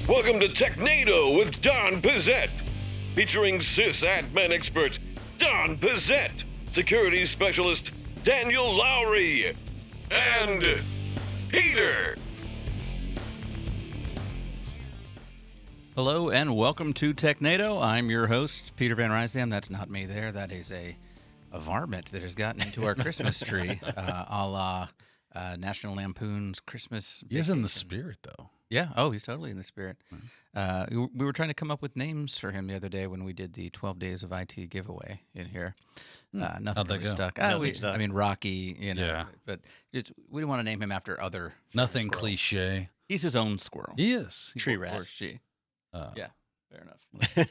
Welcome to Technado with Don Pizzette, featuring sysadmin expert Don Pizzette, security specialist Daniel Lowry, and Peter. Hello and welcome to Technado. I'm your host, Peter Van Rysdam. That's not me there. That is a varmint that has gotten into our Christmas tree, a la National Lampoon's Christmas Vacation. He's in the spirit, though. Yeah. Oh, he's totally in the spirit. We were trying to come up with names for him the other day when we did the 12 Days of IT giveaway in here. Nothing really stuck. I mean, Rocky, Yeah. but we didn't want to name him after other Nothing squirrels. cliche. He's his own squirrel. He is. Tree rat. Or she. Yeah, fair enough.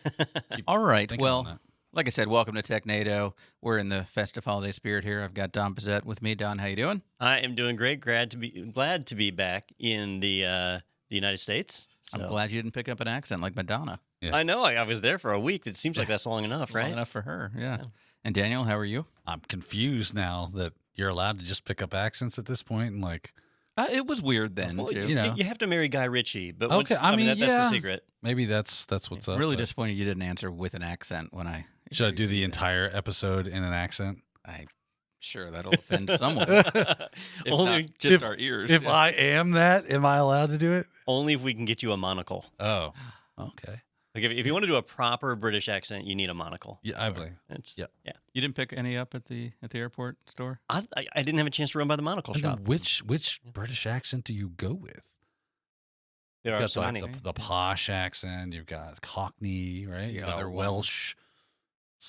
Keep All right. thinking on Well, that. like I said, welcome to Technado. We're in the festive holiday spirit here. I've got Don Pizzette with me. Don, how you doing? I am doing great. Glad to be back in the United States. So. I'm glad you didn't pick up an accent like Madonna. Yeah. I know. I was there for a week. It seems like that's long enough, right? Long enough for her, yeah. And Daniel, how are you? I'm confused now that you're allowed to just pick up accents at this point and like. It was weird then, Well, too. you know. you have to marry Guy Ritchie, but Okay, I mean, that's yeah. the secret. Maybe that's what's up. Really but disappointed you didn't answer with an accent when I... should I do the entire episode in an accent? I'm sure that'll offend someone. If Only not just if- our ears. If yeah. I am that, am I allowed to do it? only if we can get you a monocle. Oh, okay. Like if you want to do a proper British accent, you need a monocle. Yeah, I believe. It's, Yeah. You didn't pick any up at the airport store? I didn't have a chance to run by the monocle And shop. then which British accent do you go with? There You've are got so the, many. the posh accent. You've got Cockney, right? The You've got other one. Welsh.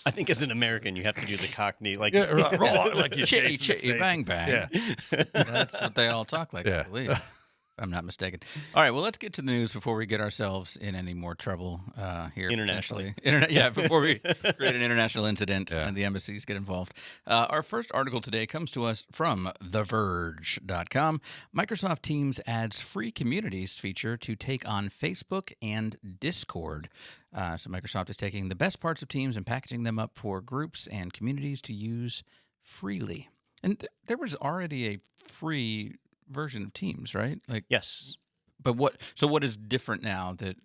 I think as an American, you have to do the Cockney, like Yeah, right, like you Chitty, Jason chitty, Statham. bang, bang. Yeah. That's what they all talk like, I Yeah. believe. If I'm not mistaken. All right, well, let's get to the news before we get ourselves in any more trouble here. Internationally. Yeah, before we create an international incident Yeah. and the embassies get involved. Our first article today comes to us from TheVerge.com. Microsoft Teams adds free communities feature to take on Facebook and Discord. So Microsoft is taking the best parts of Teams and packaging them up for groups and communities to use freely. And there was already a free version of Teams, right? Like, Yes. but what is different now that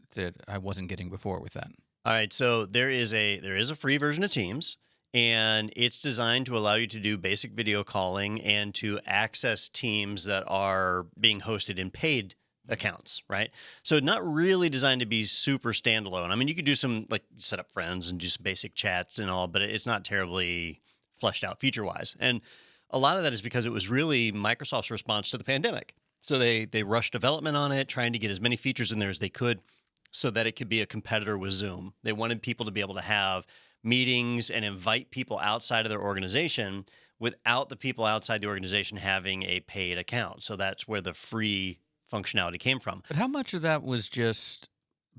I wasn't getting before with that? All right, so there is a free version of Teams, and it's designed to allow you to do basic video calling and to access teams that are being hosted in paid accounts, right? So not really designed to be super standalone. I mean, you could do some, like, set up friends and do some basic chats and all, but it's not terribly fleshed out feature-wise. And a lot of that is because it was really Microsoft's response to the pandemic. So they rushed development on it, trying to get as many features in there as they could so that it could be a competitor with Zoom. They wanted people to be able to have meetings and invite people outside of their organization without the people outside the organization having a paid account. So that's where the free functionality came from. But how much of that was just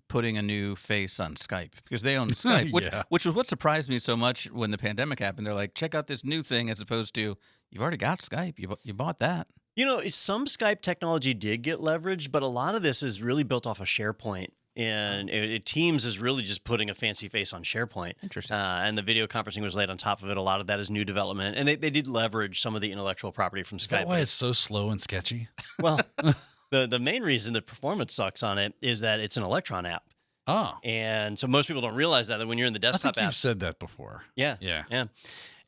putting a new face on Skype? Because they own Skype, Yeah. which was what surprised me so much when the pandemic happened. They're like, check out this new thing, as opposed to, you've already got Skype. You bought that. You know, some Skype technology did get leveraged, but a lot of this is really built off of SharePoint. And Teams is really just putting a fancy face on SharePoint. Interesting. And the video conferencing was laid on top of it. A lot of that is new development. And they did leverage some of the intellectual property from Is Skype. that why it's so slow and sketchy? Well, the main reason the performance sucks on it is that it's an Electron app. Oh, And so most people don't realize that when you're in the I desktop think app. you've said that before. Yeah. Yeah. Yeah.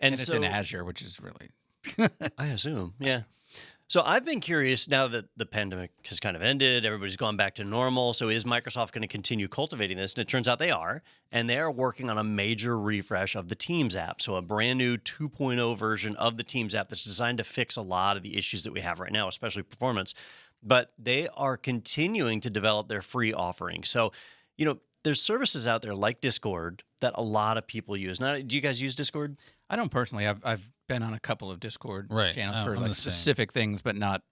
And it's so, in Azure, which is really... I assume, yeah. So I've been curious now that the pandemic has kind of ended, everybody's gone back to normal. So is Microsoft going to continue cultivating this? And it turns out they are. And they are working on a major refresh of the Teams app. So a brand new 2.0 version of the Teams app that's designed to fix a lot of the issues that we have right now, especially performance. But they are continuing to develop their free offering. So, you know, there's services out there like Discord that a lot of people use. Now, do you guys use Discord? I don't personally. I've been on a couple of Discord Right. channels Oh, for I'm like the same. specific things, but not,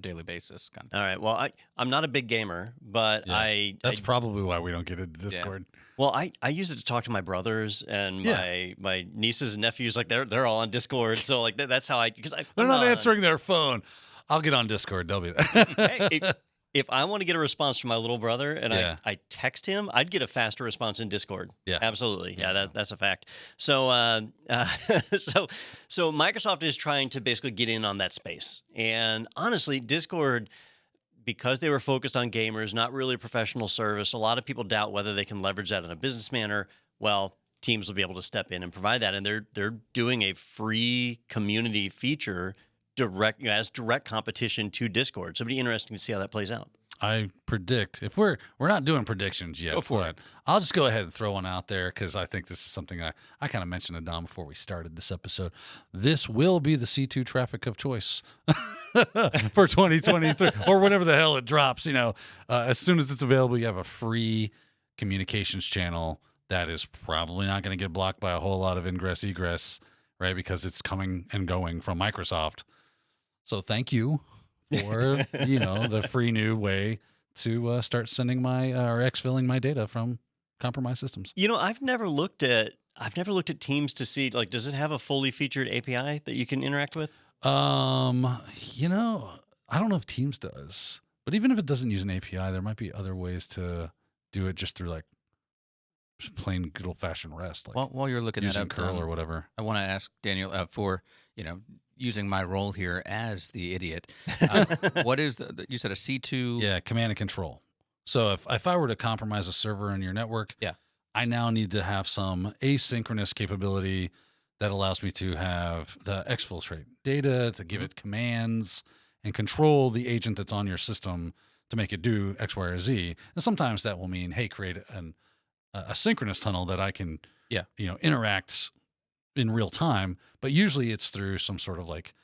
daily basis kind of thing. All right. Well, I'm not a big gamer, but Yeah. That's probably why we don't get into Discord. Well, I use it to talk to my brothers and Yeah. my nieces and nephews. Like they're all on Discord, so like that's how because They're not answering their phone. I'll get on Discord. They'll be there. Hey, if I want to get a response from my little brother and Yeah. I text him, I'd get a faster response in Discord. Yeah. Absolutely. Yeah, that's a fact. So, so Microsoft is trying to basically get in on that space. And honestly, Discord, because they were focused on gamers, not really professional service, a lot of people doubt whether they can leverage that in a business manner. Well, Teams will be able to step in and provide that, and they're doing a free community feature as direct competition to Discord. So it'll be interesting to see how that plays out. I predict, if we're not doing predictions yet, Go for it. I'll just go ahead and throw one out there because I think this is something I kind of mentioned to Don before we started this episode. This will be the C2 traffic of choice for 2023 or whenever the hell it drops. As soon as it's available, you have a free communications channel that is probably not going to get blocked by a whole lot of ingress egress, right? Because it's coming and going from Microsoft. So thank you for the free new way to start sending or exfilling my data from compromised systems. I've never looked at Teams to see, like, does it have a fully featured API that you can interact with? I don't know if Teams does, but even if it doesn't use an API, there might be other ways to do it just through like just plain good old fashioned REST. Like While you're looking using that up, curl or whatever. I want to ask Daniel for using my role here as the idiot. What is you said a C2? Yeah, command and control. So if I were to compromise a server in your network, yeah, I now need to have some asynchronous capability that allows me to have the exfiltrate data, to give it commands, and control the agent that's on your system to make it do X, Y, or Z. And sometimes that will mean, hey, create a synchronous tunnel that I can, interact in real time. But usually it's through some sort of like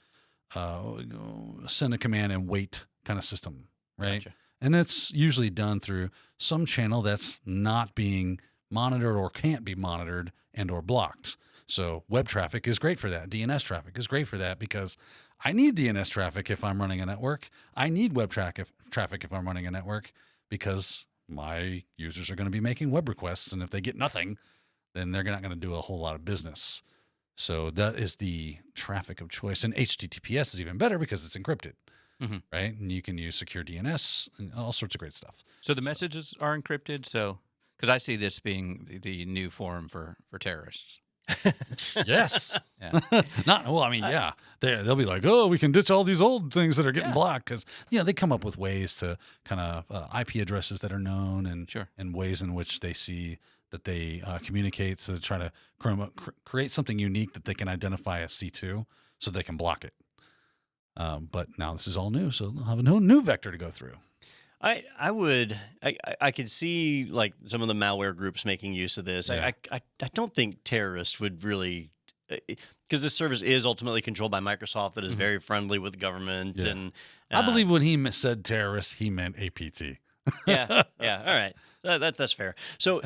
send a command and wait kind of system, right? Gotcha. And that's usually done through some channel that's not being monitored or can't be monitored and or blocked. So web traffic is great for that. DNS traffic is great for that because I need DNS traffic if I'm running a network. I need web traffic if I'm running a network because my users are going to be making web requests. And if they get nothing, then they're not going to do a whole lot of business. So that is the traffic of choice. And HTTPS is even better because it's encrypted, right? And you can use secure DNS and all sorts of great stuff. So the messages are encrypted. So because I see this being the new forum for terrorists. Yes. Yeah. Yeah. They'll be like, oh, we can ditch all these old things that are getting blocked because they come up with ways to kind of IP addresses that are known and ways in which they see that they communicate to try to create something unique that they can identify as C2 so they can block it. But now this is all new, so they'll have a new vector to go through. I could see like some of the malware groups making use of this. Yeah. I don't think terrorists would really, because this service is ultimately controlled by Microsoft that is very friendly with government. Yeah. And I believe when he said terrorist, he meant APT. yeah. All right. That's fair. So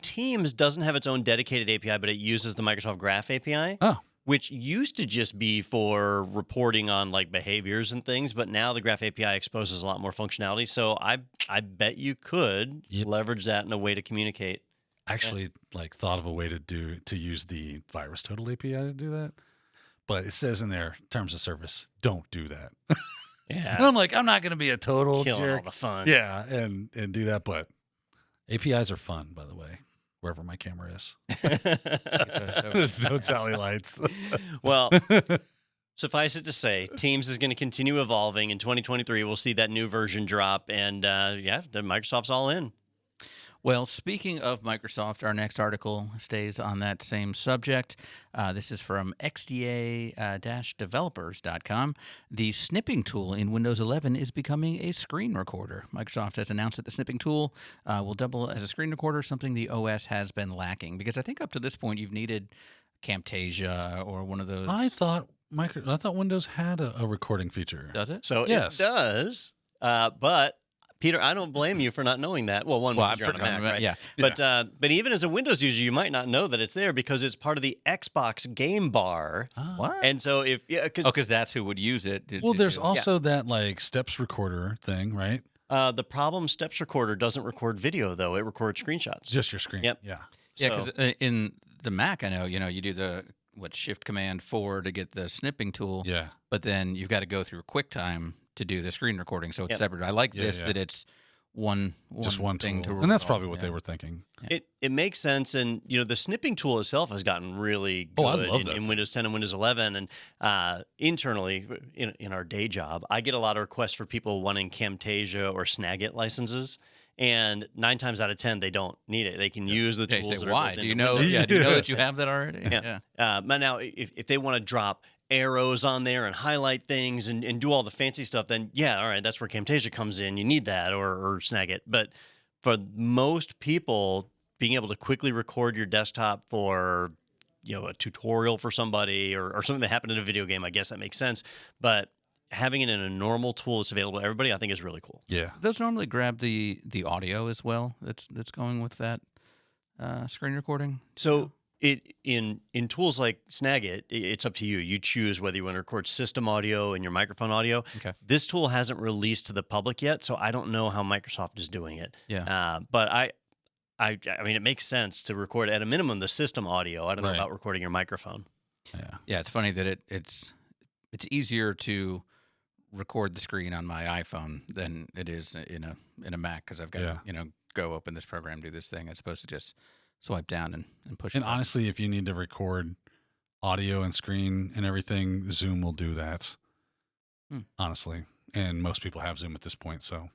Teams doesn't have its own dedicated API, but it uses the Microsoft Graph API. Oh. Which used to just be for reporting on like behaviors and things, but now the Graph API exposes a lot more functionality. So I bet you could leverage that in a way to communicate. I actually thought of a way to use the VirusTotal API to do that, but it says in their terms of service, don't do that. Yeah, and I'm like, I'm not going to be a total killing jerk. all the fun. Yeah, and do that, but APIs are fun, by the way. Wherever my camera is. There's no tally lights. Well, suffice it to say, Teams is going to continue evolving. In 2023, we'll see that new version drop. And the Microsoft's all in. Well, speaking of Microsoft, our next article stays on that same subject. This is from xda-developers.com. The Snipping Tool in Windows 11 is becoming a screen recorder. Microsoft has announced that the Snipping Tool will double as a screen recorder, something the OS has been lacking. Because I think up to this point, you've needed Camtasia or one of those. I thought Windows had a recording feature. Does it? So yes. It does. But Peter, I don't blame you for not knowing that. Well, because you're on a Mac, right? Yeah. But even as a Windows user, you might not know that it's there because it's part of the Xbox game bar. What? And so because that's who would use it. There's also that steps recorder thing, right? The problem steps recorder doesn't record video though; it records screenshots. Just your screen. Yep. Yeah. Yeah, because in the Mac, I know you do the Shift Command 4 to get the snipping tool. Yeah. But then you've got to go through QuickTime to do the screen recording, so it's separate. I like this that it's just one thing tool. to And that's recall. probably what they were thinking. It makes sense, and the snipping tool itself has gotten really good I love that in thing. Windows 10 and Windows 11. And internally, in our day job, I get a lot of requests for people wanting Camtasia or Snagit licenses. And 9 times out of 10, they don't need it. They can use the Okay, tools. say that are why? built Do you into know? Windows. Yeah, do you know that you have that already? Yeah. But now, if they want to drop arrows on there and highlight things and do all the fancy stuff, then yeah, all right, that's where Camtasia comes in. You need that or Snagit. But for most people, being able to quickly record your desktop for a tutorial for somebody or something that happened in a video game, I guess that makes sense. But having it in a normal tool that's available to everybody, I think is really cool. Yeah. Those normally grab the audio as well. That's going with that screen recording. So in tools like Snagit, it's up to you. You choose whether you want to record system audio and your microphone audio. Okay. This tool hasn't released to the public yet, so I don't know how Microsoft is doing it. Yeah. But I mean, it makes sense to record at a minimum the system audio. I don't know Right. about recording your microphone. Yeah. Yeah, it's funny that it's easier to record the screen on my iPhone than it is in a Mac because I've got to go open this program, do this thing, as opposed to just swipe down and push. And a button. honestly, if you need to record audio and screen and everything, Zoom will do that. Honestly. And most people have Zoom at this point, so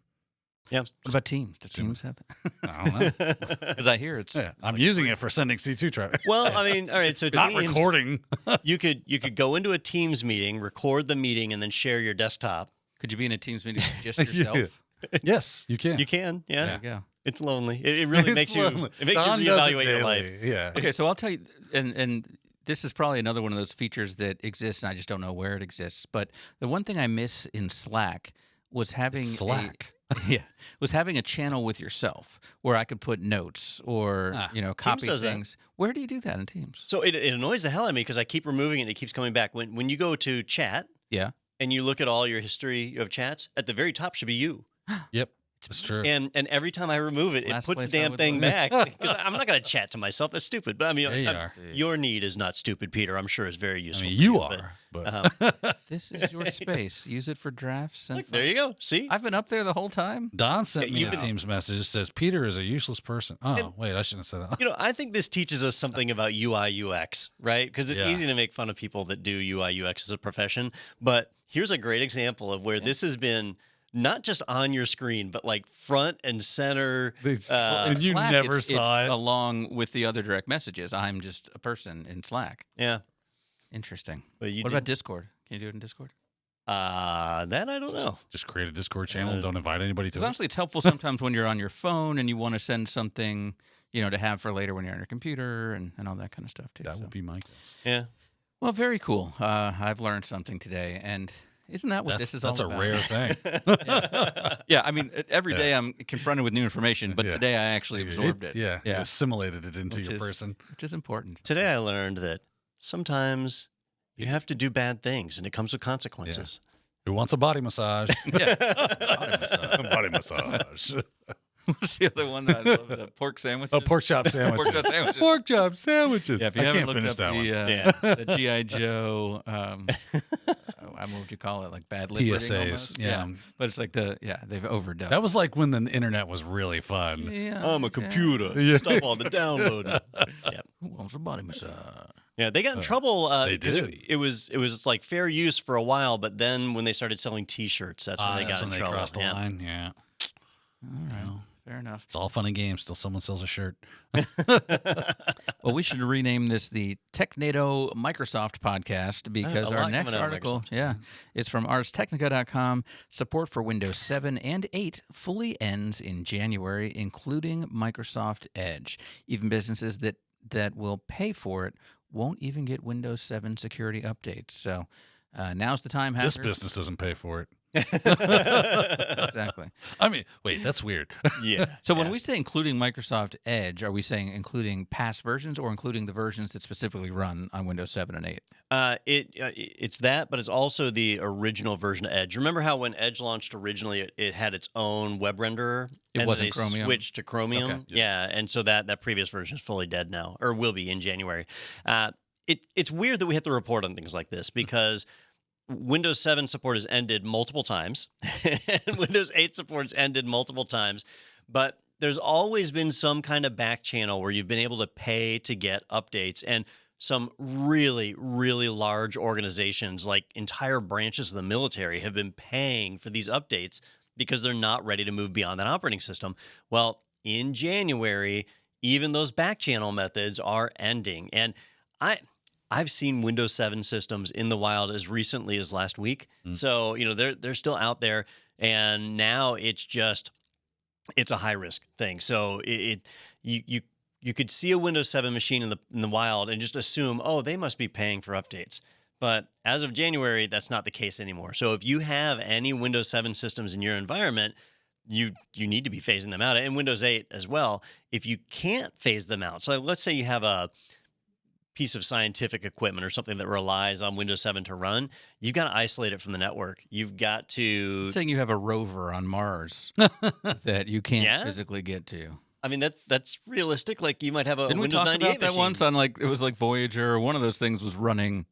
Yeah. What about Teams? Does Teams have that? I don't know. Because I hear it's I'm using it for sending C2 traffic. Well, I mean, all right. So Not Teams, recording. you could go into a Teams meeting, record the meeting, and then share your desktop. Could you be in a Teams meeting with just yourself? Yes, you can. You can, yeah. There you go. It's lonely. It really It's makes you. lonely. It makes Don you does it reevaluate your daily. life. Yeah. Okay, so I'll tell you, and this is probably another one of those features that exists, and I just don't know where it exists. But the one thing I miss in Slack was having was having a channel with yourself where I could put notes or copy does that. things. Where do you do that in Teams? So it annoys the hell out of me because I keep removing it and it keeps coming back. When you go to chat Yeah. and you look at all your history of chats, at the very top should be you. Yep. It's true. And every time I remove it, it Last puts the place I damn would thing look. back. Because I'm not going to chat to myself. That's stupid. But I mean, Yeah, you are. your need is not stupid, Peter. I'm sure it's very I useful. mean, for you but, are. But This is your space. Use it for drafts. And look, there you go. See? I've been up there the whole time. Don sent Yeah, me you a can- Teams message that says Peter is a useless person. Oh, And- wait, I shouldn't have said that. I think this teaches us something about UI UX, right? Because it's Yeah. easy to make fun of people that do UI UX as a profession. But here's a great example of where this has been not just on your screen, but like front and center. And you Slack, never it's saw it. along with the other direct messages. I'm just a person in Slack. Yeah. Interesting. But you What about Discord? Can you do it in Discord? that? I don't know. Just create a Discord channel and don't invite anybody to Because it. honestly, it's helpful sometimes when you're on your phone and you want to send something, to have for later when you're on your computer and all that kind of stuff too. That So. would be my guess. Yeah. Well, very cool. I've learned something today, and isn't that what this is all That's a about? rare thing. Yeah, I mean, every day I'm confronted with new information, but Yeah. today I actually absorbed it. Yeah, you assimilated it into Which your is- person. which is important. Today I learned that sometimes you have to do bad things and it comes with consequences. Who wants a body massage? Yeah. Body massage. What's the other one that I love? The pork sandwich. Oh, pork chop sandwiches. Pork chop sandwiches. Pork chop sandwiches. Yeah, if you I haven't can't looked finish up that one. the, the G.I. Joe, what would you call it? Like bad lip reading PSAs, almost? yeah. But it's like they've overdone. That was like when the internet was really fun. yeah, I'm a computer. Yeah. Stop all the downloading. Who wants a body massage? Yeah, they got in trouble. They 'cause did. It was like fair use for a while, but then when they started selling T-shirts, that's when they That's got when in they trouble. crossed the Yeah. line. Yeah. All right, Well, fair enough. it's all fun and games till someone sells a shirt. Well, we should rename this the Technado Microsoft podcast because a our lot next coming out of article, Microsoft. it's from arstechnica.com. Support for Windows 7 and 8 fully ends in January, including Microsoft Edge. Even businesses that will pay for it won't even get Windows 7 security updates. So now's the time. This hackers. business doesn't pay for it. Exactly. I mean, wait, that's weird. Yeah. So when we say including Microsoft Edge, are we saying including past versions or including the versions that specifically run on Windows 7 and 8? It's that, but it's also the original version of Edge. Remember how when Edge launched originally, it had its own web renderer? It and wasn't they Chromium? switched to Chromium. Okay. Yeah, and so that previous version is fully dead now, or will be in January. It's weird that we have to report on things like this because Windows 7 support has ended multiple times, and Windows 8 support has ended multiple times, but there's always been some kind of back channel where you've been able to pay to get updates, and some really, really large organizations, like entire branches of the military, have been paying for these updates because they're not ready to move beyond that operating system. Well, in January, even those back channel methods are ending, and I've seen Windows 7 systems in the wild as recently as last week. So, they're still out there, and now it's a high risk thing. So you could see a Windows 7 machine in the wild and just assume, oh, they must be paying for updates. But as of January, that's not the case anymore. So if you have any Windows 7 systems in your environment, you need to be phasing them out, and Windows 8 as well. If you can't phase them out, so let's say you have a piece of scientific equipment or something that relies on Windows 7 to run, you've got to isolate it from the network. You've got to... Saying you have a rover on Mars that you can't physically get to. I mean, that's realistic. Like, you might have a Didn't Windows we talk 98 about that machine. once on, like, it was like Voyager or one of those things was running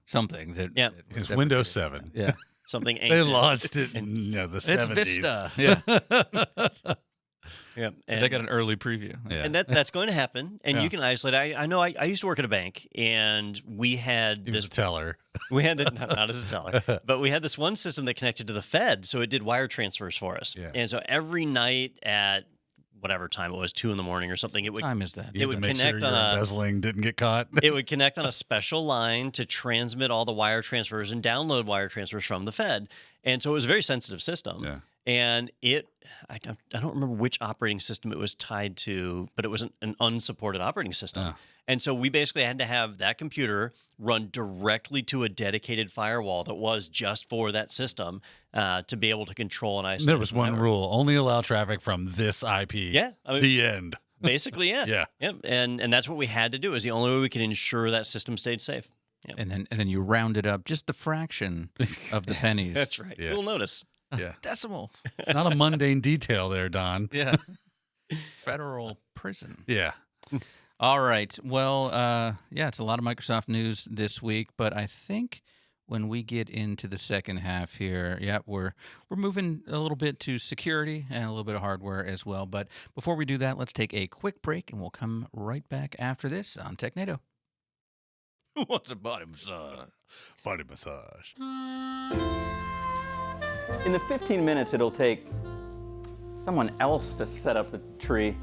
something that... Yeah. that was It's Windows 7. Yeah. Something ancient. They launched it in the 70s. It's Vista. Yeah. Yeah. They got an early preview. Yeah. And that's going to happen, and Yeah. you can isolate. I know I used to work at a bank, and we had He was this. a teller. We had not as a teller, but we had this one system that connected to the Fed, so it did wire transfers for us. Yeah. And so every night at whatever time it was, 2 a.m. or something, it would What time is that? You had would to make connect sure on your a- embezzling didn't get caught. it would connect on a special line to transmit all the wire transfers and download wire transfers from the Fed. And so it was a very sensitive system. Yeah. And I don't remember which operating system it was tied to, but it was an unsupported operating system. Ah. And so we basically had to have that computer run directly to a dedicated firewall that was just for that system to be able to control and isolate. There was from the one network. rule: only allow traffic from this IP. Yeah, I mean, The end. basically, yeah. Yeah. Yep. And that's what we had to do. Is the only way we could ensure that system stayed safe. Yep. And then you rounded up just the fraction of the pennies. That's right. Yeah. You'll notice. Yeah. Decimals. It's not a mundane detail there, Don. Yeah. Federal prison. Yeah. All right. Well, yeah, it's a lot of Microsoft news this week, but I think when we get into the second half here, we're moving a little bit to security and a little bit of hardware as well. But before we do that, let's take a quick break, and we'll come right back after this on Technado. Who wants a body massage? Body massage. In the 15 minutes it'll take someone else to set up the tree,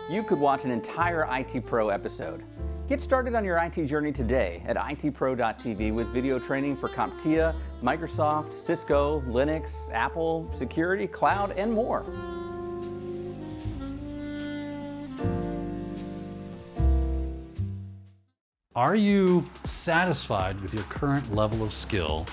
you could watch an entire IT Pro episode. Get started on your IT journey today at itpro.tv with video training for CompTIA, Microsoft, Cisco, Linux, Apple, security, cloud, and more. Are you satisfied with your current level of skill?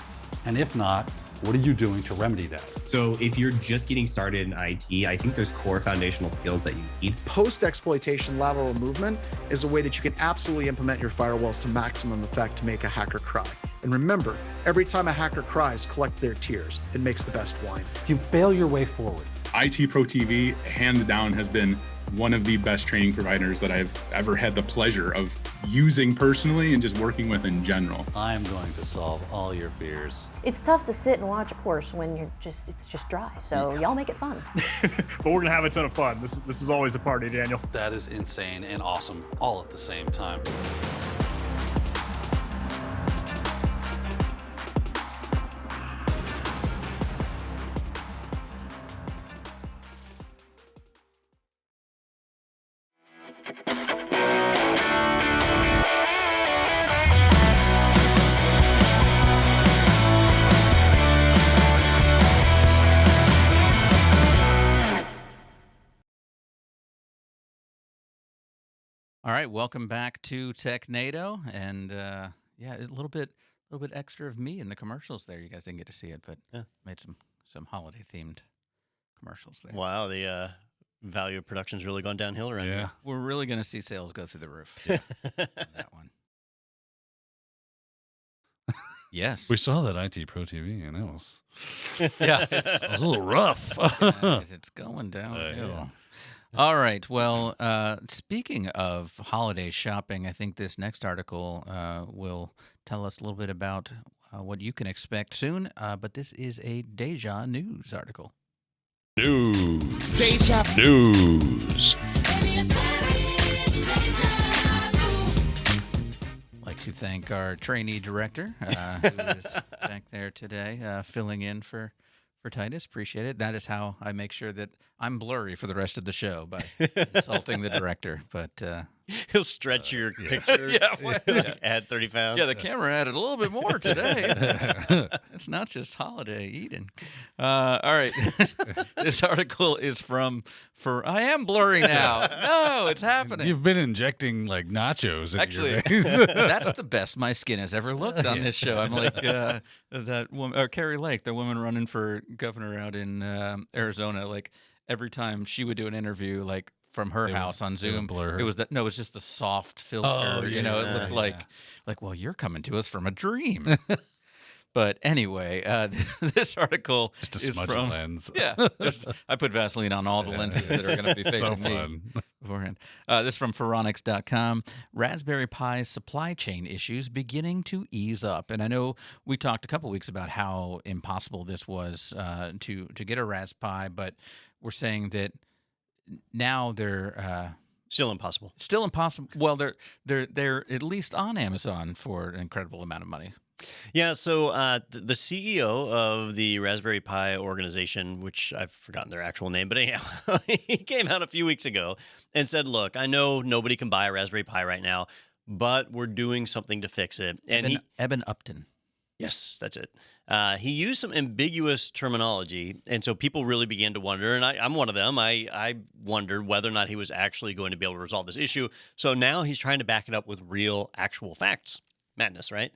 And if not, what are you doing to remedy that? So if you're just getting started in IT, I think there's core foundational skills that you need. Post-exploitation lateral movement is a way that you can absolutely implement your firewalls to maximum effect to make a hacker cry. And remember, every time a hacker cries, collect their tears. It makes the best wine. If you fail your way forward, IT Pro TV, hands down, has been one of the best training providers that I've ever had the pleasure of using personally and just working with in general. I'm going to solve all your fears. It's tough to sit and watch a course when it's just dry. So y'all make it fun. But we're gonna have a ton of fun. This is always a party, Daniel. That is insane and awesome all at the same time. All right, welcome back to Technado, and a little bit extra of me in the commercials there. You guys didn't get to see it, but made some holiday themed commercials there. Wow, the value of production's really gone downhill around here. We're really going to see sales go through the roof. On that one. Yes. We saw that IT Pro TV, and it was, Yeah. it was a little rough. Guys, it's going downhill. All right. Well, speaking of holiday shopping, I think this next article will tell us a little bit about what you can expect soon. But this is a Deja news article. Deja news. Like to thank our trainee director who is back there today, filling in for Titus. Appreciate it. That is how I make sure that I'm blurry for the rest of the show, by insulting the director. But He'll stretch your picture. Add 30 pounds. yeah, the camera added a little bit more today. It's not just holiday eating. All right. This article is I am blurry now. No, it's happening. You've been injecting like nachos into Actually, your face. that's the best my skin has ever looked on this show. I'm like that woman, or Carrie Lake, the woman running for governor out in Arizona. Like every time she would do an interview, like from her house on Zoom, blur her. it was just the soft filter. It looked like, well, you're coming to us from a dream. But anyway, this article Just a is smudge from lens. I put Vaseline on all the lenses that are going to be facing So me fun. beforehand. This is from Phoronix.com. Raspberry Pi's supply chain issues beginning to ease up. And I know we talked a couple weeks about how impossible this was to get a Raspberry Pi, but we're saying that now they're Still impossible. still impossible. Well, they're at least on Amazon for an incredible amount of money. Yeah, so the CEO of the Raspberry Pi organization, which I've forgotten their actual name, but anyhow, he came out a few weeks ago and said, look, I know nobody can buy a Raspberry Pi right now, but we're doing something to fix it. And Eben Upton. Yes, that's it. He used some ambiguous terminology, and so people really began to wonder, and I'm one of them. I wondered whether or not he was actually going to be able to resolve this issue. So now he's trying to back it up with real, actual facts. Madness, right?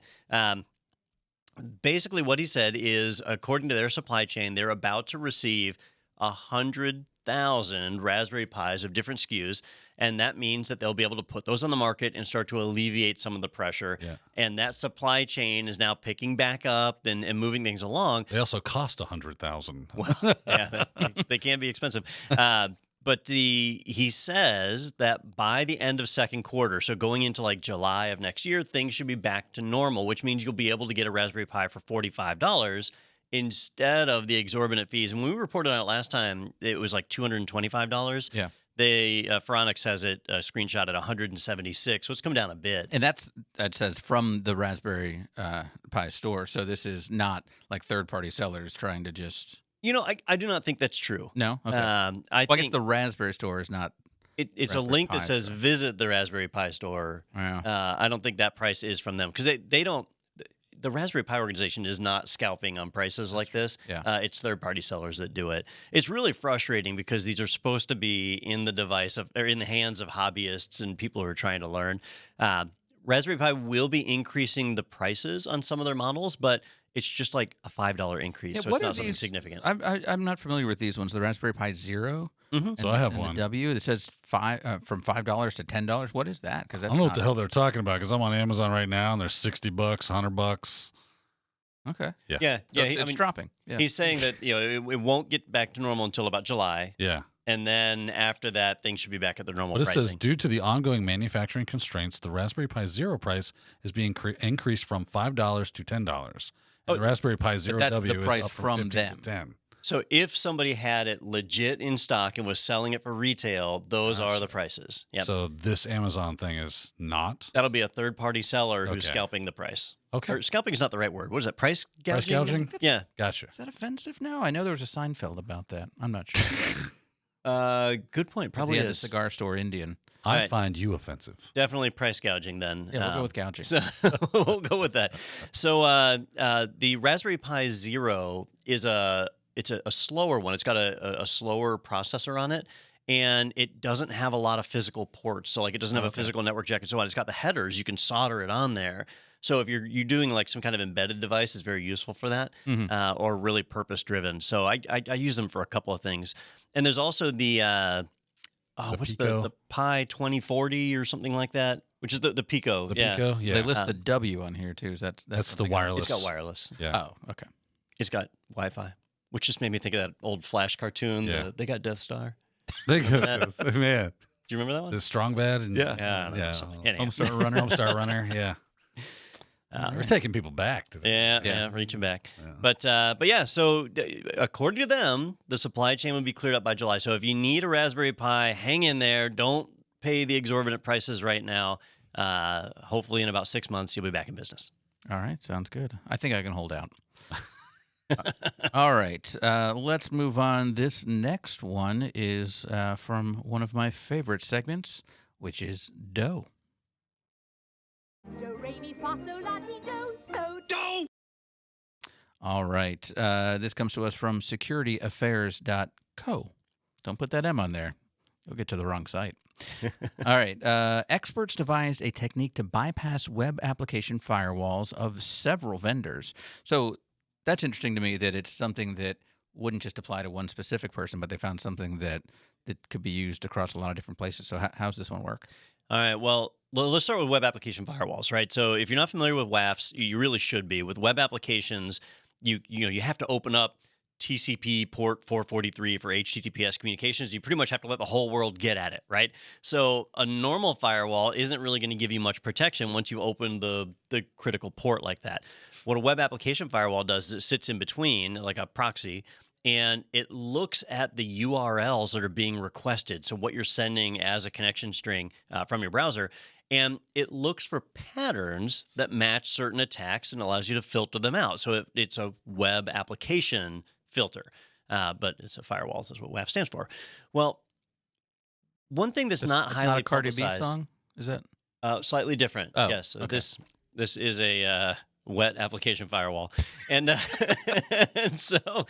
Basically, what he said is, according to their supply chain, they're about to receive 100,000 Raspberry Pis of different SKUs, and that means that they'll be able to put those on the market and start to alleviate some of the pressure. Yeah. And that supply chain is now picking back up and moving things along. They also cost 100,000. Yeah, they can be expensive. But he says that by the end of second quarter, so going into like July of next year, things should be back to normal, which means you'll be able to get a Raspberry Pi for $45 instead of the exorbitant fees. And when we reported on it last time, it was like $225. Yeah. Phoronix has it screenshot at $176, so it's come down a bit. And that says from the Raspberry Pi store. So this is not like third-party sellers trying to just... You know, I do not think that's true. No? Okay. I guess think the Raspberry store is not... It's a Raspberry link Pi that says store. visit the Raspberry Pi store. Yeah. I don't think that price is from them because they don't. The Raspberry Pi organization is not scalping on prices like this. Yeah. It's third-party sellers that do it. It's really frustrating because these are supposed to be in the hands of hobbyists and people who are trying to learn. Raspberry Pi will be increasing the prices on some of their models, but it's just like a $5 increase, so it's not something significant. I'm not familiar with these ones. The Raspberry Pi Zero. Mm-hmm. So I have and one. The W that says from $5 to $10. What is that? Because I don't know what the hell they're talking about because I'm on Amazon right now and they're $60, $100. Okay. Yeah. Yeah, So it's dropping. Yeah. He's saying that it won't get back to normal until about July. Yeah. And then after that, things should be back at their normal But it pricing. says, due to the ongoing manufacturing constraints, the Raspberry Pi Zero price is being increased from $5 to $10. And the Raspberry Pi Zero that's W the is price up from 50 them. to 10. So if somebody had it legit in stock and was selling it for retail, those are the prices. Yep. So this Amazon thing is not? That'll be a third-party seller who's Okay. scalping the price. Okay. Or scalping is not the right word. What is that? Price gouging? Price gouging? Yeah. Gotcha. Is that offensive now? I know there was a Seinfeld about that. I'm not sure. Good point. Probably he had is. the cigar store Indian. I Right. find you offensive. Definitely price gouging then. Yeah, we'll go with gouging. So we'll go with that. So the Raspberry Pi Zero is a slower one. It's got a slower processor on it, and it doesn't have a lot of physical ports. So like it doesn't have a physical network jack and so on. It's got the headers. You can solder it on there. So if you're doing like some kind of embedded device, it's very useful for that, or really purpose driven. So I use them for a couple of things. And there's also the what's Pico? the Pi 2040 or something like that, which is the Pico. The yeah. Pico? Yeah. They list the W on here too. That's That's the something else. wireless. It's got wireless. Yeah. Oh, okay. It's got Wi-Fi, which just made me think of that old Flash cartoon. Yeah. They got Death Star. They go, man. Do you remember that one? The Strong Bad? And, Yeah. Yeah. I don't know, Yeah. something. Anyhow. Homestar Runner. Homestar Runner. Yeah. We're taking people back today. Yeah, reaching back. Yeah. But yeah, so according to them, the supply chain will be cleared up by July. So if you need a Raspberry Pi, hang in there. Don't pay the exorbitant prices right now. Hopefully in about 6 months, you'll be back in business. All right, sounds good. I think I can hold out. All right, let's move on. This next one is from one of my favorite segments, which is Do. Do, re, mi, fa, sol, la, ti, do, so do. All right, this comes to us from securityaffairs.co. Don't put that M on there. You'll get to the wrong site. All right. Experts devised a technique to bypass web application firewalls of several vendors. So that's interesting to me that it's something that wouldn't just apply to one specific person, but they found something that could be used across a lot of different places. So how's this one work? All right. Well, let's start with web application firewalls, right? So if you're not familiar with WAFs, you really should be. With web applications, you have to open up TCP port 443 for HTTPS communications. You pretty much have to let the whole world get at it, right? So a normal firewall isn't really going to give you much protection once you open the critical port like that. What a web application firewall does is it sits in between, like a proxy, and it looks at the URLs that are being requested. So what you're sending as a connection string from your browser, and it looks for patterns that match certain attacks and allows you to filter them out. So it's a web application filter, but it's a firewall. That's what WAF stands for. Well, one thing that's not highly not a Cardi B publicized, song, is it? Slightly different. Oh, yes. So okay. This is a wet application firewall, and, and so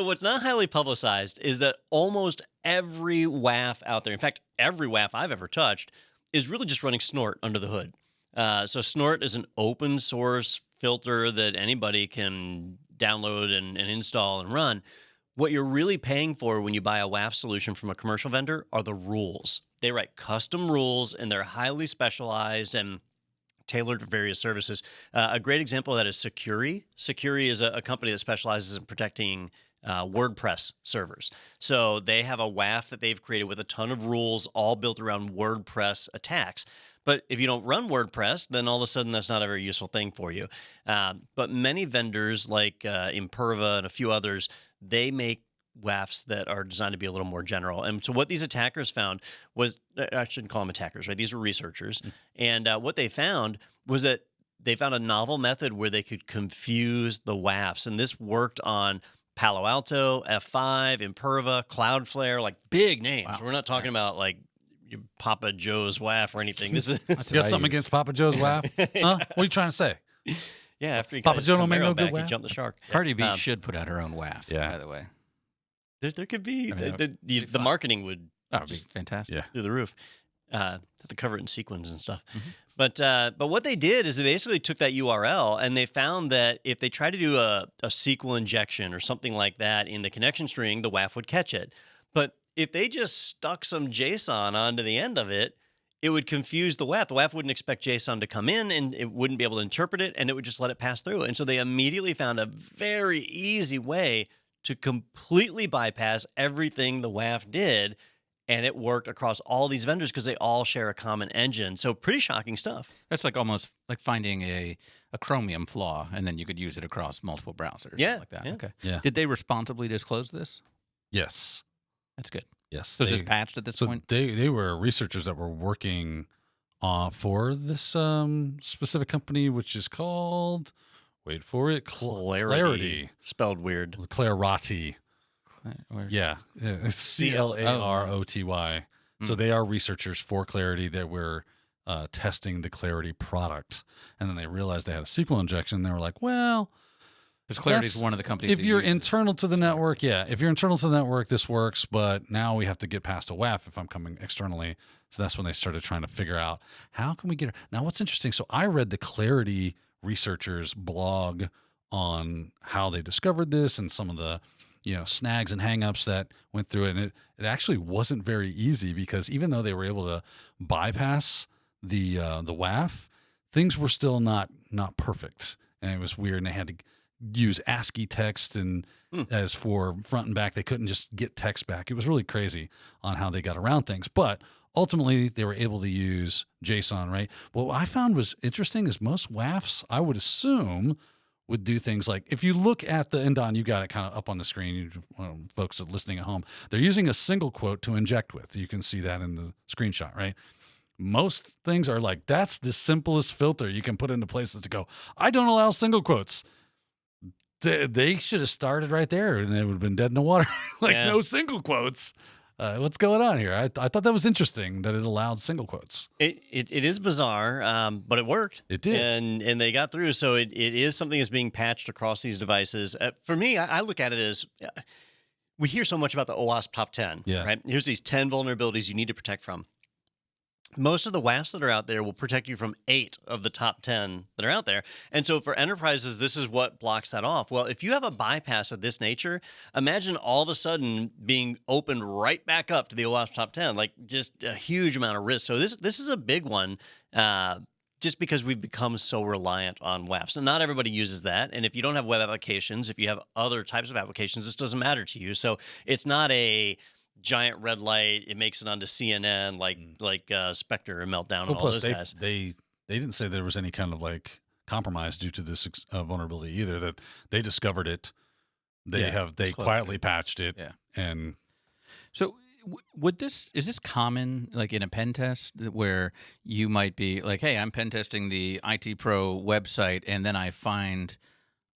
what's not highly publicized is that almost every WAF out there, in fact, every WAF I've ever touched, is really just running Snort under the hood. So Snort is an open source filter that anybody can download and install and run. What you're really paying for when you buy a WAF solution from a commercial vendor are the rules. They write custom rules, and they're highly specialized and tailored for various services. A great example of that is Securi. Securi is a company that specializes in protecting WordPress servers. So they have a WAF that they've created with a ton of rules, all built around WordPress attacks. But if you don't run WordPress, then all of a sudden that's not a very useful thing for you. But many vendors like Imperva and a few others, they make WAFs that are designed to be a little more general. And so what these attackers found was, I shouldn't call them attackers, right? These are researchers. And what they found was that they found a novel method where they could confuse the WAFs. And this worked on Palo Alto, F5, Imperva, Cloudflare, like big names. Wow. We're not talking about like Papa Joe's WAF or anything. This is you got something against Papa Joe's WAF? Huh? What are you trying to say? Yeah, after he Papa Joe don't make no good he WAF. jumped the shark. Cardi B should put out her own WAF, by the way. There could be, I mean, the marketing would be fantastic. Through the roof. Have to cover it in sequins and stuff. Mm-hmm. But what they did is they basically took that URL and they found that if they tried to do a SQL injection or something like that in the connection string, the WAF would catch it. But if they just stuck some JSON onto the end of it, it would confuse the WAF. The WAF wouldn't expect JSON to come in, and it wouldn't be able to interpret it, and it would just let it pass through. And so they immediately found a very easy way to completely bypass everything the WAF did, and it worked across all these vendors because they all share a common engine. So pretty shocking stuff. That's like almost like finding a Chromium flaw, and then you could use it across multiple browsers. Yeah. Like that. Yeah. Okay. Yeah. Did they responsibly disclose this? Yes. That's good. Yes. So it's just patched at this point? They were researchers that were working for this specific company, which is called, wait for it, Clarity. Spelled weird. Clarity. Yeah. It's CLAROTY. So they are researchers for Clarity that were testing the Clarity product. And then they realized they had a SQL injection. And they were like, well, because Clarity is one of the companies. If you're internal to the network, if you're internal to the network, this works. But now we have to get past a WAF if I'm coming externally. So that's when they started trying to figure out how can we get. Now, what's interesting? So I read the Clarity researchers blog on how they discovered this and some of the snags and hangups that went through it. And it actually wasn't very easy because even though they were able to bypass the WAF, things were still not perfect, and it was weird. And they had to use ASCII text and as for front and back. They couldn't just get text back. It was really crazy on how they got around things. But ultimately, they were able to use JSON, right? What I found was interesting is most WAFs, I would assume, would do things like, if you look at the, and Don, you got it kind of up on the screen, folks that are listening at home, they're using a single quote to inject with. You can see that in the screenshot, right? Most things are like, that's the simplest filter you can put into places to go, I don't allow single quotes. They should have started right there and it would have been dead in the water. No single quotes. What's going on here? I thought that was interesting that it allowed single quotes. It is bizarre, but it worked. It did. And they got through. So it is something that's being patched across these devices. For me, I look at it as we hear so much about the OWASP top 10. Yeah. Right? Here's these 10 vulnerabilities you need to protect from. Most of the WAFs that are out there will protect you from 8 of the top 10 that are out there. And so for enterprises, this is what blocks that off. Well, if you have a bypass of this nature, imagine all of a sudden being opened right back up to the OWASP top 10, like just a huge amount of risk. So this is a big one just because we've become so reliant on WAFs. Now, not everybody uses that. And if you don't have web applications, if you have other types of applications, this doesn't matter to you. So it's not a giant red light. It makes it onto CNN like Spectre and Meltdown and all those guys. They didn't say there was any kind of like compromise due to this vulnerability either. That they discovered it. They quietly patched it. Yeah. And so is this common like in a pen test where you might be like, hey, I'm pen testing the IT Pro website and then I find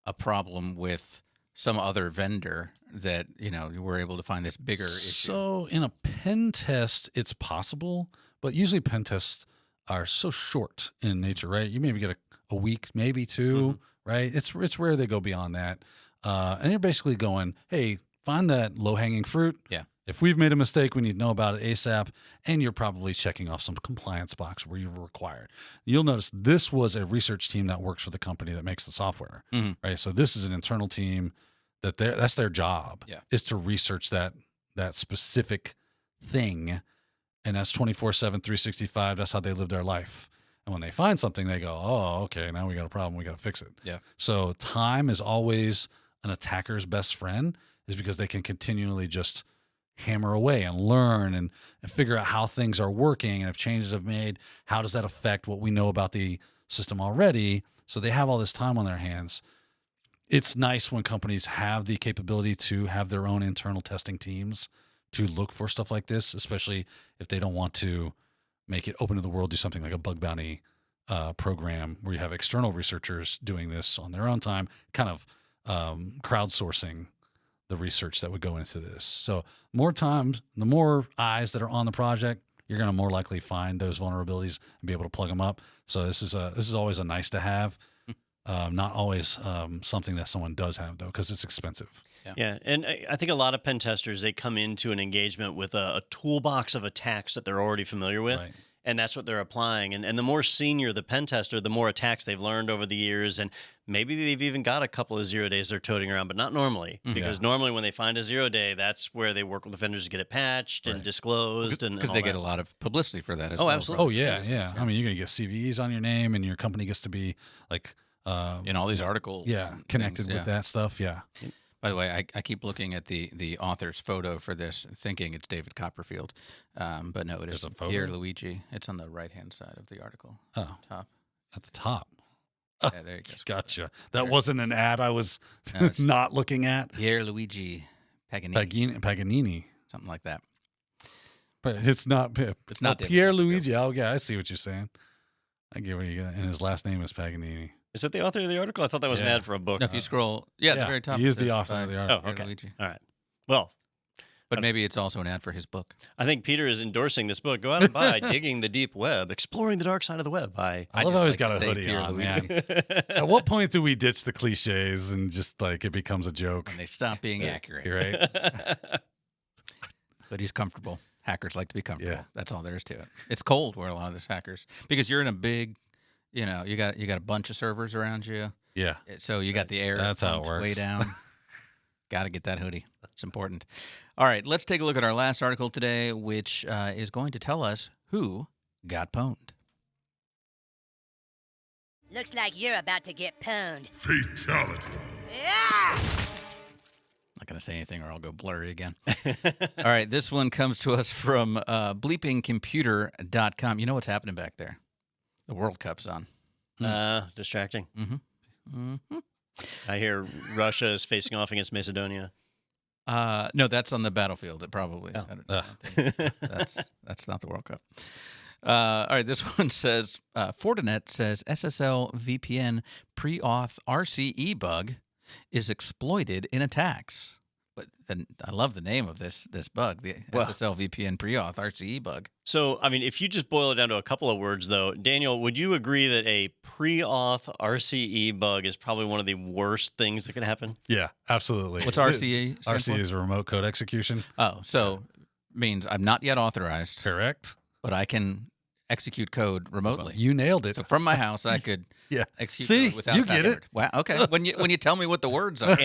a problem with some other vendor that, you were able to find this bigger issue? So in a pen test, it's possible, but usually pen tests are so short in nature, right? You maybe get a week, maybe 2, right? It's rare they go beyond that. And you're basically going, hey, find that low-hanging fruit. Yeah. If we've made a mistake, we need to know about it ASAP. And you're probably checking off some compliance box where you're required. You'll notice this was a research team that works for the company that makes the software, right? So this is an internal team that's their job, is to research that specific thing. And that's 24/7, 365. That's how they live their life. And when they find something, they go, oh, okay, now we got a problem. We got to fix it. Yeah. So time is always an attacker's best friend, is because they can continually just hammer away and learn and figure out how things are working. And if changes have made, how does that affect what we know about the system already? So they have all this time on their hands. It's nice when companies have the capability to have their own internal testing teams to look for stuff like this, especially if they don't want to make it open to the world, do something like a bug bounty program where you have external researchers doing this on their own time, kind of crowdsourcing the research that would go into this. So more times, the more eyes that are on the project, you're going to more likely find those vulnerabilities and be able to plug them up. So this is always a nice to have. Not always something that someone does have, though, because it's expensive. Yeah, and I think a lot of pen testers, they come into an engagement with a toolbox of attacks that they're already familiar with, Right. and that's what they're applying. And the more senior the pen tester, the more attacks they've learned over the years, and maybe they've even got a couple of 0 days they're toting around, but not normally, because normally when they find a 0 day, that's where they work with the vendors to get it patched and disclosed. Because they get a lot of publicity for that as Oh, well. absolutely. Oh, yeah. I mean, you're going to get CVEs on your name, and your company gets to be like in all these articles. Yeah, connected things, with that stuff. Yeah. By the way, I keep looking at the author's photo for this, thinking it's David Copperfield, but no, it is Pierre Luigi. It's on the right-hand side of the article. Oh, top at the top. Yeah, there you go. Gotcha. That wasn't an ad I was not looking at. Pierre Luigi Paganini. Something like that. But it's not. It's not Pierre Luigi. Oh, yeah, I see what you're saying. I get what you got. And his last name is Paganini. Is that the author of the article? I thought that was an ad for a book. No, if you scroll, at the very top. He is the author of the article. Oh, okay. Luigi. All right. Well, but maybe it's also an ad for his book. I think Peter is endorsing this book. Go out and buy Digging the Deep Web, Exploring the Dark Side of the Web by... I love how he's got a hoodie on, man. At what point do we ditch the cliches and just like it becomes a joke? And they stop being accurate. You're right. But he's comfortable. Hackers like to be comfortable. Yeah. That's all there is to it. It's cold where a lot of these hackers, because you're in a big, you got a bunch of servers around you. Yeah. So you got the air. That's how it works. Way down. Got to get that hoodie. It's important. All right, let's take a look at our last article today, which is going to tell us who got pwned. Looks like you're about to get pwned. Fatality. Yeah! going to say anything or I'll go blurry again. All right, this one comes to us from bleepingcomputer.com. You know what's happening back there? The World Cup's on. Distracting. Mm-hmm. Mm-hmm. I hear Russia is facing off against Macedonia. No, that's on the battlefield. It probably. Oh. I think that's not the World Cup. All right, this one says Fortinet says SSL-VPN pre-auth RCE bug is exploited in attacks. But then I love the name of this bug, the SSL-VPN pre-auth RCE bug. So, I mean, if you just boil it down to a couple of words, though, Daniel, would you agree that a pre-auth RCE bug is probably one of the worst things that could happen? Yeah, absolutely. What's RCE? RCE is remote code execution. Oh, so means I'm not yet authorized. Correct. But I can execute code remotely. Well, you nailed it. So from my house, I could execute code without you a password. get it. Wow. Okay. When you tell me what the words are,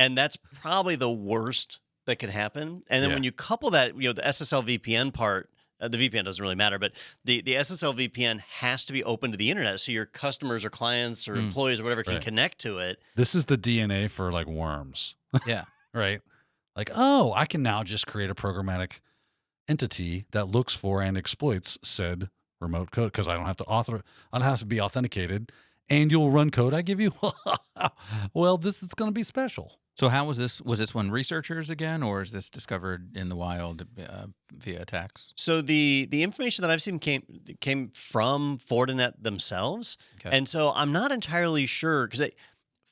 And that's probably the worst that could happen. And then when you couple that, the SSL VPN part, the VPN doesn't really matter, but the SSL VPN has to be open to the internet, so your customers or clients or employees or whatever can connect to it. This is the DNA for like worms. Yeah. Right. Like, oh, I can now just create a programmatic entity that looks for and exploits said remote code because I don't have to be authenticated, and you'll run code I give you. Well, this is going to be special. So how was this? Was this one researchers again, or is this discovered in the wild via attacks? So the information that I've seen came from Fortinet themselves, and so I'm not entirely sure because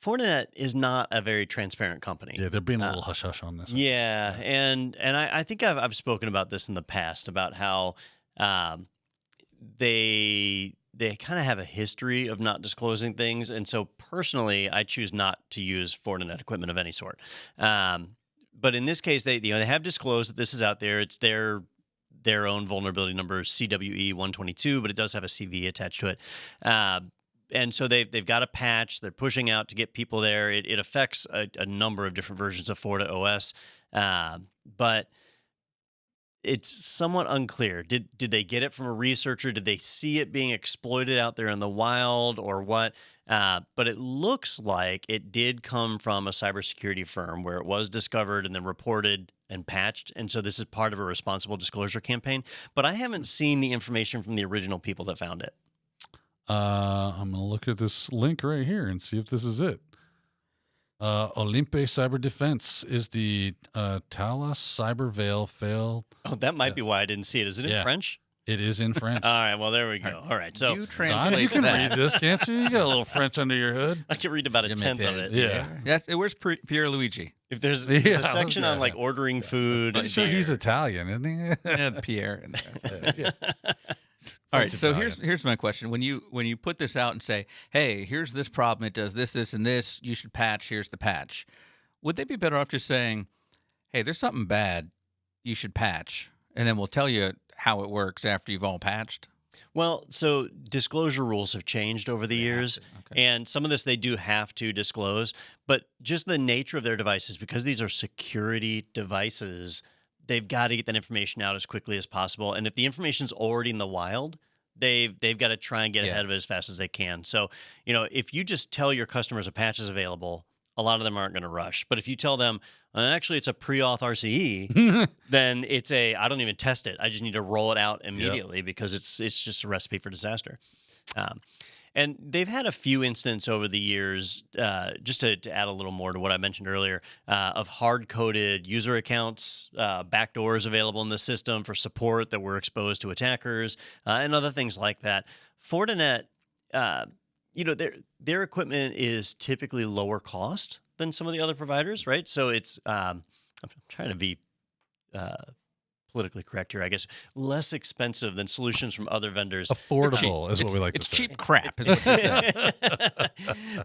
Fortinet is not a very transparent company. Yeah, they're being a little hush hush on this. Yeah, and I think I've spoken about this in the past about how they kind of have a history of not disclosing things, and so personally, I choose not to use Fortinet equipment of any sort. But in this case, they have disclosed that this is out there. It's their own vulnerability number, CWE 122, but it does have a CV attached to it. And so they've got a patch. They're pushing out to get people there. It affects a number of different versions of Forti OS, but it's somewhat unclear. Did they get it from a researcher? Did they see it being exploited out there in the wild or what? But it looks like it did come from a cybersecurity firm where it was discovered and then reported and patched. And so this is part of a responsible disclosure campaign. But I haven't seen the information from the original people that found it. I'm going to look at this link right here and see if this is it. Olympe Cyber Defense is the Talas Cyber Veil failed. Oh, that might be why I didn't see it. Is it in French? It is in French. All right, well, there we go. All right, so you translate you can that. read this, can't you? You got a little French under your hood. I can read about a tenth of it. Yeah. Where's Pierre Luigi? If there's a section on like ordering food, I'm sure he's Italian, isn't he? Yeah, Pierre. All right, so here's my question: when you put this out and say, "Hey, here's this problem. It does this, this, and this. You should patch. Here's the patch." Would they be better off just saying, "Hey, there's something bad. You should patch," and then we'll tell you how it works after you've all patched? Well, so disclosure rules have changed over the years, and some of this they do have to disclose, but just the nature of their devices, because these are security devices, they've got to get that information out as quickly as possible. And if the information's already in the wild, they've got to try and get ahead of it as fast as they can. So, if you just tell your customers a patch is available, a lot of them aren't going to rush. But if you tell them, actually, it's a pre-auth RCE, then it's I don't even test it. I just need to roll it out immediately because it's just a recipe for disaster. And they've had a few instances over the years, just to add a little more to what I mentioned earlier, of hard-coded user accounts, backdoors available in the system for support that were exposed to attackers, and other things like that. Fortinet, their equipment is typically lower cost than some of the other providers, right? So it's, I'm trying to be politically correct here, I guess, less expensive than solutions from other vendors. Affordable is what we like to say. It's cheap crap. Is what they say.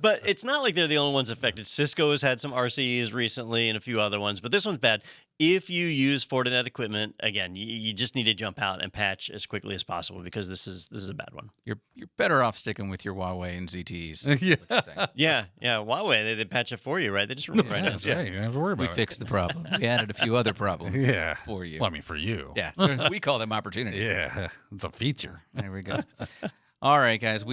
But it's not like they're the only ones affected. Cisco has had some RCEs recently and a few other ones, but this one's bad. If you use Fortinet equipment, again, you just need to jump out and patch as quickly as possible because this is a bad one. You're better off sticking with your Huawei and ZTEs. Yeah. Huawei, they patch it for you, right? They just run it right in. That's right. You don't have to worry about We fixed the problem. We added a few other problems for you. Well, I mean, for you. Yeah. We call them opportunities. Yeah. It's a feature. There we go. All right, guys.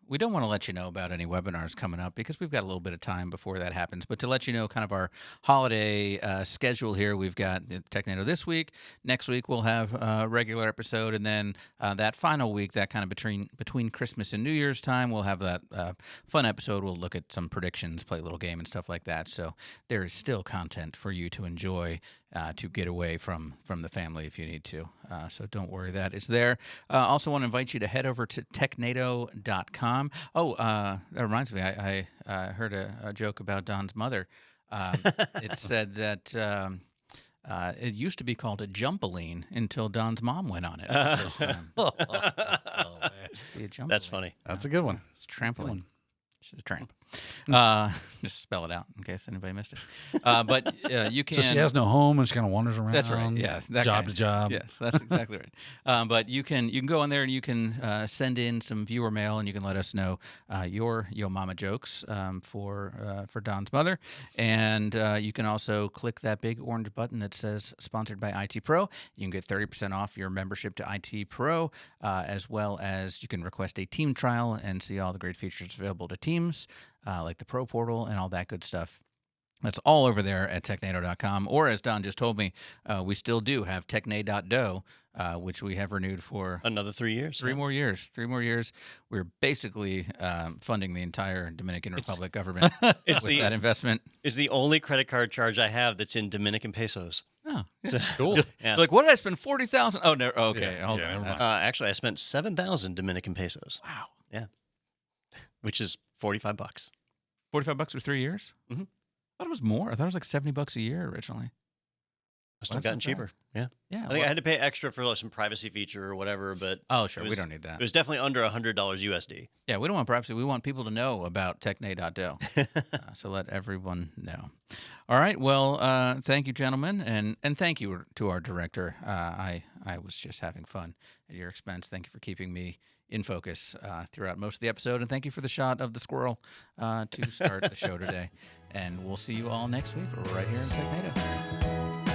we don't want to let you know about any webinars coming up because we've got a little bit of time before that happens. But to let you know kind of our holiday schedule here, we've got the Technado this week. Next week we'll have a regular episode, and then that final week, that kind of between Christmas and New Year's time, we'll have that fun episode. We'll look at some predictions, play a little game and stuff like that. So there is still content for you to enjoy to get away from the family if you need to. So don't worry, that is there. Also want to invite you to head over to Technado.com. Oh, that reminds me, I heard a joke about Don's mother. It said that it used to be called a jumpaline until Don's mom went on it. This time. Oh, man. Be a jumpaline. That's funny. That's a good one. It's trampoline. She's a tramp. Hmm. Just spell it out in case anybody missed it. But you can. So she has no home and she kind of wanders around. That's right. Yeah, that job guy. to job. Yes, that's exactly right. But you can go in there and you can send in some viewer mail and you can let us know your Yo Mama jokes for Don's mother, and you can also click that big orange button that says "Sponsored by IT Pro." You can get 30% off your membership to IT Pro, as well as you can request a team trial and see all the great features available to teams. Like the Pro Portal and all that good stuff. That's all over there at Technado.com. Or as Don just told me, we still do have Technado, which we have renewed for Another 3 years. 3 more years. 3 more years. We're basically funding the entire Dominican Republic government with that investment. It's the only credit card charge I have that's in Dominican pesos. Oh, So- Cool. Yeah. like, what did I spend 40,000? Oh, no. Okay, Yeah, hold yeah, on. never mind. Actually, I spent 7,000 Dominican pesos. Wow, Which is $45. $45 for 3 years? Mhm. I thought it was more. I thought it was like $70 a year originally. Must Well, have that's gotten not cheaper. Yeah. Yeah. I think I had to pay extra for like some privacy feature or whatever, but Oh, sure. it We was- don't need that. it was definitely under $100 USD. Yeah, we don't want privacy. We want people to know about Technado. So let everyone know. All right. Well, thank you, gentlemen, and thank you to our director. I was just having fun at your expense. Thank you for keeping me in focus throughout most of the episode, and thank you for the shot of the squirrel to start the show today. And we'll see you all next week right here in Technado.